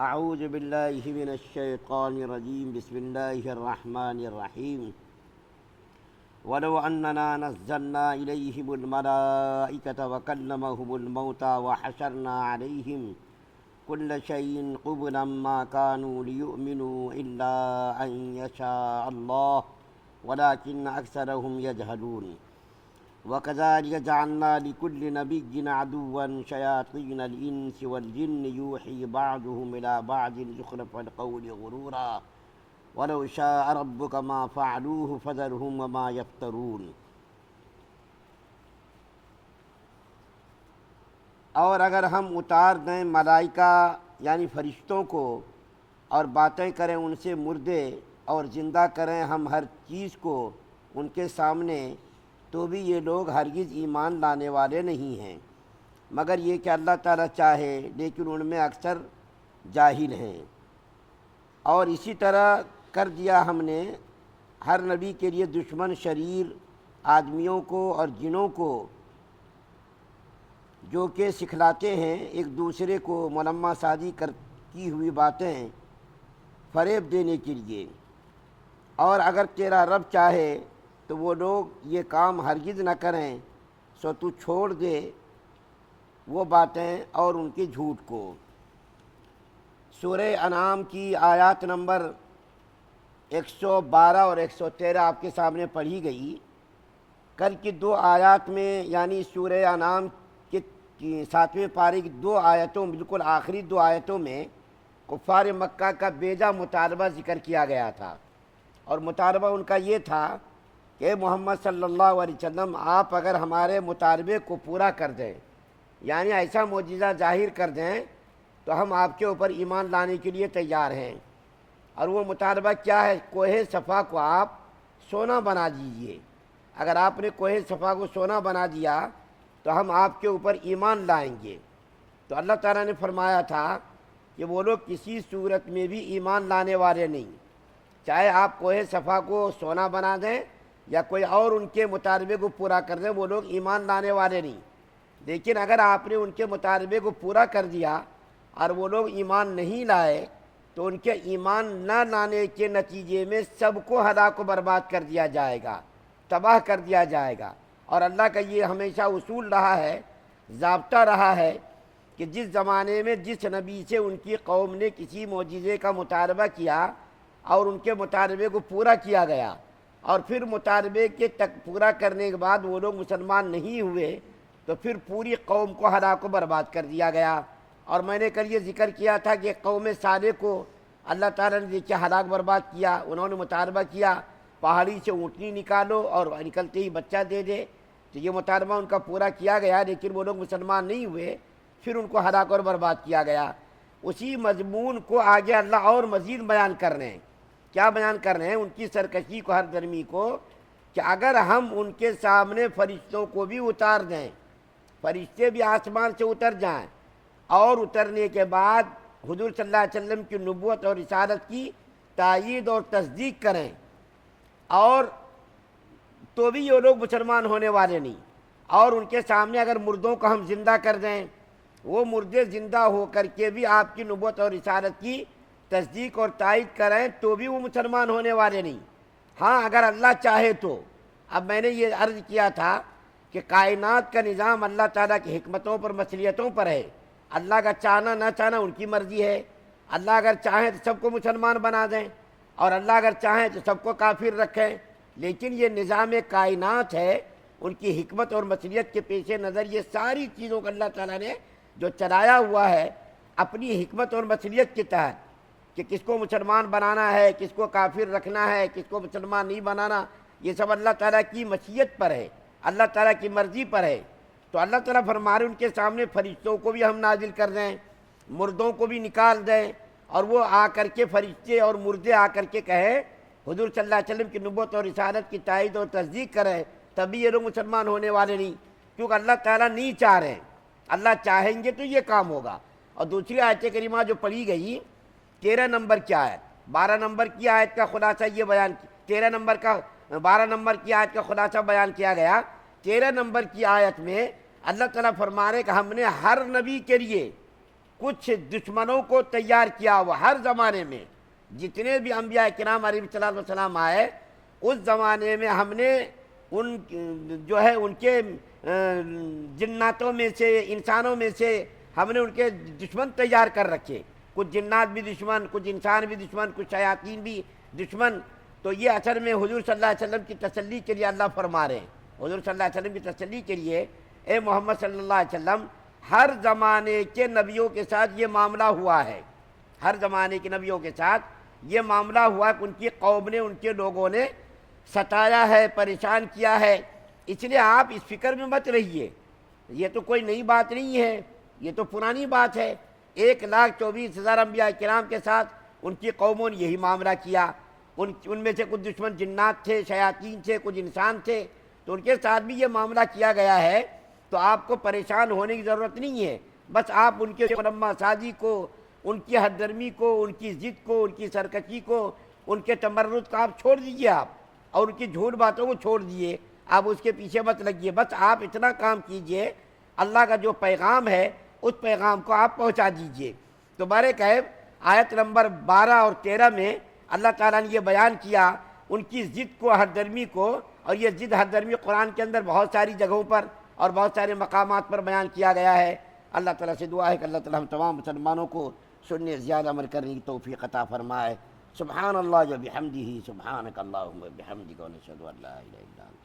اعوذ باللہ من الشیطان الرجیم بسم اللہ الرحمن الرحیم ولو اننا نزلنا الیہم الملائکۃ وکلمہم الموتى وحشرنا علیہم کل شیء قبلا ما كانوا ليؤمنوا الا ان یشاء اللہ ولکن اکثرهم یجہلون وَكَذَلِكَ جَعَلْنَا لِكُلِّ نَبِيٍّ عَدُوًّا شَيَاطِينَ الْإِنسِ وَالْجِنِّ يُوحِي بَعْضُهُمْ إِلَى بَعْضٍ زُخْرُفَ الْقَوْلِ غُرُورًا وَلَوْ شَاءَ رَبُّكَ مَا فَعَلُوهُ فَذَرْهُمْ وَمَا يَفْتَرُونَ۔ اور اگر ہم اتار دیں ملائکہ یعنی فرشتوں کو اور باتیں کریں ان سے مردے اور زندہ کریں ہم ہر چیز کو ان کے سامنے، تو بھی یہ لوگ ہرگز ایمان لانے والے نہیں ہیں، مگر یہ کہ اللہ تعالیٰ چاہے، لیکن ان میں اکثر جاہل ہیں۔ اور اسی طرح کر دیا ہم نے ہر نبی کے لیے دشمن شریر آدمیوں کو اور جنوں کو، جو کہ سکھلاتے ہیں ایک دوسرے کو ملمہ سازی کی ہوئی باتیں فریب دینے کے لیے۔ اور اگر تیرا رب چاہے تو وہ لوگ یہ کام ہرگز نہ کریں، سو تو چھوڑ دے وہ باتیں اور ان کے جھوٹ کو۔ سورہ انعام کی آیات نمبر 112 اور 113 آپ کے سامنے پڑھی گئی۔ کل کی دو آیات میں یعنی سورہ انعام کے 7ویں پارے کی دو آیتوں، بالکل آخری دو آیتوں میں کفار مکہ کا بیجا مطالبہ ذکر کیا گیا تھا، اور مطالبہ ان کا یہ تھا کہ محمد صلی اللہ علیہ وسلم آپ اگر ہمارے مطالبے کو پورا کر دیں، یعنی ایسا معجزہ ظاہر کر دیں، تو ہم آپ کے اوپر ایمان لانے کے لیے تیار ہیں۔ اور وہ مطالبہ کیا ہے؟ کوہ صفا کو آپ سونا بنا دیجئے۔ اگر آپ نے کوہ صفا کو سونا بنا دیا تو ہم آپ کے اوپر ایمان لائیں گے۔ تو اللہ تعالیٰ نے فرمایا تھا کہ وہ لوگ کسی صورت میں بھی ایمان لانے والے نہیں، چاہے آپ کوہ صفا کو سونا بنا دیں یا کوئی اور ان کے مطالبے کو پورا کر دیں، وہ لوگ ایمان لانے والے نہیں۔ لیکن اگر آپ نے ان کے مطالبے کو پورا کر دیا اور وہ لوگ ایمان نہیں لائے، تو ان کے ایمان نہ لانے کے نتیجے میں سب کو ہلاک و برباد کر دیا جائے گا، تباہ کر دیا جائے گا۔ اور اللہ کا یہ ہمیشہ اصول رہا ہے، ضابطہ رہا ہے کہ جس زمانے میں جس نبی سے ان کی قوم نے کسی معجزے کا مطالبہ کیا اور ان کے مطالبے کو پورا کیا گیا، اور پھر مطالبے کے تک پورا کرنے کے بعد وہ لوگ مسلمان نہیں ہوئے، تو پھر پوری قوم کو ہلاک و برباد کر دیا گیا۔ اور میں نے کل یہ ذکر کیا تھا کہ قوم صالح کو اللہ تعالیٰ نے دیکھا ہلاک برباد کیا۔ انہوں نے مطالبہ کیا پہاڑی سے اونٹنی نکالو اور نکلتے ہی بچہ دے دے، تو یہ مطالبہ ان کا پورا کیا گیا، لیکن وہ لوگ مسلمان نہیں ہوئے، پھر ان کو ہلاک اور برباد کیا گیا۔ اسی مضمون کو آگے اللہ اور مزید بیان کر رہے ہیں۔ کیا بیان کر رہے ہیں؟ ان کی سرکشی کو، ہر درمی کو، کہ اگر ہم ان کے سامنے فرشتوں کو بھی اتار دیں، فرشتے بھی آسمان سے اتر جائیں، اور اترنے کے بعد حضور صلی اللہ علیہ وسلم کی نبوت اور رسالت کی تائید اور تصدیق کریں، اور تو بھی یہ لوگ مسلمان ہونے والے نہیں۔ اور ان کے سامنے اگر مردوں کو ہم زندہ کر دیں، وہ مردے زندہ ہو کر کے بھی آپ کی نبوت اور رسالت کی تصدیق اور تائید کریں، تو بھی وہ مسلمان ہونے والے نہیں۔ ہاں اگر اللہ چاہے تو۔ اب میں نے یہ عرض کیا تھا کہ کائنات کا نظام اللہ تعالیٰ کی حکمتوں پر، مصلحتوں پر ہے۔ اللہ کا چاہنا نہ چاہنا ان کی مرضی ہے۔ اللہ اگر چاہیں تو سب کو مسلمان بنا دیں، اور اللہ اگر چاہیں تو سب کو کافر رکھیں، لیکن یہ نظام کائنات ہے، ان کی حکمت اور مصلحت کے پیش نظر یہ ساری چیزوں کو اللہ تعالیٰ نے جو چلایا ہوا ہے اپنی حکمت اور مصلحت کے تحت، کہ کس کو مسلمان بنانا ہے، کس کو کافر رکھنا ہے، کس کو مسلمان نہیں بنانا، یہ سب اللہ تعالیٰ کی مشیت پر ہے، اللہ تعالیٰ کی مرضی پر ہے۔ تو اللہ تعالیٰ فرما رہے ان کے سامنے فرشتوں کو بھی ہم نازل کر دیں، مردوں کو بھی نکال دیں، اور وہ آ کر کے فرشتے اور مردے آ کر کے کہیں حضور صلی اللہ علیہ وسلم کی نبوت اور رسالت کی تائید اور تصدیق کریں، تبھی یہ لوگ مسلمان ہونے والے نہیں، کیونکہ اللہ تعالیٰ نہیں چاہ رہے ہیں۔ اللہ چاہیں گے تو یہ کام ہوگا۔ اور دوسری آیت کریمہ جو پڑھی گئی 13 نمبر کی آیت، 12 نمبر کی آیت کا خلاصہ یہ بیان، 13 نمبر کا 12 نمبر کی آیت کا خلاصہ بیان کیا گیا۔ 13 نمبر کی آیت میں اللہ تعالیٰ فرما رہے کہ ہم نے ہر نبی کے لیے کچھ دشمنوں کو تیار کیا. وہ ہر زمانے میں جتنے بھی انبیاء کرام علیہ السلام آئے اس زمانے میں ہم نے ان جو ہے ان کے جناتوں میں سے انسانوں میں سے ہم نے ان کے دشمن تیار کر رکھے. کچھ جنات بھی دشمن, کچھ انسان بھی دشمن, کچھ شیاطین بھی دشمن. تو یہ اثر میں حضور صلی اللہ علیہ وسلم کی تسلی کے لیے اللہ فرما رہے ہیں. حضور صلی اللہ علیہ وسلم کی تسلی کے لیے اے محمد صلی اللہ علیہ وسلم ہر زمانے کے نبیوں کے ساتھ یہ معاملہ ہوا ہے. ہر زمانے کے نبیوں کے ساتھ یہ معاملہ ہوا کہ ان کی قوم نے, ان کے لوگوں نے ستایا ہے, پریشان کیا ہے. اس لیے آپ اس فکر میں مت رہیے, یہ تو کوئی نئی بات نہیں ہے, یہ تو پرانی بات ہے. 1,24,000 انبیاء کرام کے ساتھ ان کی قوموں نے یہی معاملہ کیا. ان میں سے کچھ دشمن جنات تھے, شیاطین تھے, کچھ انسان تھے, تو ان کے ساتھ بھی یہ معاملہ کیا گیا ہے. تو آپ کو پریشان ہونے کی ضرورت نہیں ہے. بس آپ ان کے مرمہ سازی کو, ان کی حد درمی کو, ان کی ضد کو, ان کی سرکشی کو, ان کے تمرد کو آپ چھوڑ دیجئے. آپ اور ان کی جھوٹ باتوں کو چھوڑ دیجئے, آپ اس کے پیچھے مت لگیے. بس آپ اتنا کام کیجئے, اللہ کا جو پیغام ہے اس پیغام کو آپ پہنچا دیجئے. تو بہرکیف آیت نمبر 12 اور 13 میں اللہ تعالیٰ نے یہ بیان کیا ان کی ضد کو, حد درمی کو. اور یہ ضد حد درمی قرآن کے اندر بہت ساری جگہوں پر اور بہت سارے مقامات پر بیان کیا گیا ہے. اللہ تعالیٰ سے دعا ہے کہ اللہ تعالیٰ ہم تمام مسلمانوں کو سننے زیادہ عمل کرنے کی توفیق عطا فرمائے. سبحان اللہ و بحمدہ, سبحانک اللہم و بحمدک, و نشہد ان لا الہ الا انت.